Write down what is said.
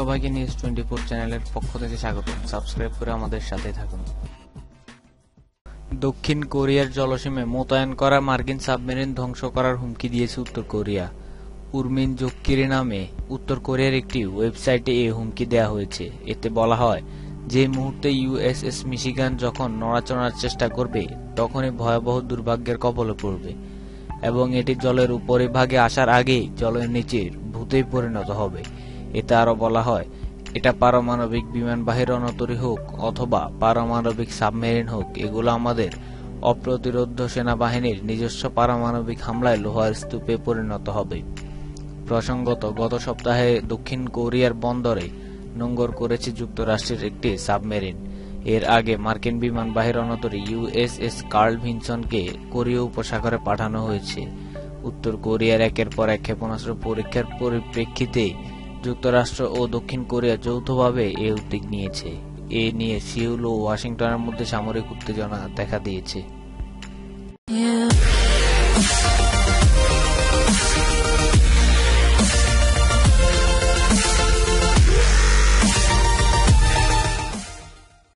সবাইকে নিউজ 24 চ্যানেলের পক্ষ থেকে স্বাগত। সাবস্ক্রাইব করে আমাদের সাথে থাকুন। দক্ষিণ কোরিয়ার জলসীমায় মোতায়েন করা মার্কিন সাবমেরিন ধ্বংস করার হুমকি দিয়েছে উত্তর কোরিয়া। উর্মিন জোক্কিরি নামে উত্তর কোরিয়ার একটি ওয়েবসাইটে এই হুমকি দেওয়া হয়েছে। এতে বলা হয়, যে মুহূর্তে ইউএসএস মিশিগান যখন নড়াচড়ার চেষ্টা করবে তখনই ভয়াবহ দুর্ভাগ্যের কবলে পড়বে এবং এটি জলের উপরিভাগে আসার আগেই জলের নিচের ভূতেই পরিণত হবে। এতে আরো বলা হয়, এটা পারমাণবিক বিমানবাহী রণতরী হোক অথবা পারমাণবিক সাবমেরিন হোক, এগুলো আমাদের অপ্রতিরোধ্য সেনাবাহিনীর নিজস্ব পারমাণবিক হামলায় লোহার স্তূপে পরিণত হবে। প্রসঙ্গত, গত সপ্তাহে দক্ষিণ কোরিয়ার বন্দরে নোঙর করেছে যুক্তরাষ্ট্রের একটি সাবমেরিন। এর আগে মার্কিন বিমানবাহী রণতরী ইউএসএস কার্ল ভিনসনকে কোরীয় উপসাগরে পাঠানো হয়েছে। উত্তর কোরিয়ার একের পর এক ক্ষেপণাস্ত্র পরীক্ষার পরিপ্রেক্ষিতে যুক্তরাষ্ট্র ও দক্ষিণ কোরিয়া যৌথভাবে এ উদ্যোগ নিয়েছে। এ নিয়ে সিউল ও ওয়াশিংটনের মধ্যে সামরিক উত্তেজনা দেখা দিয়েছে।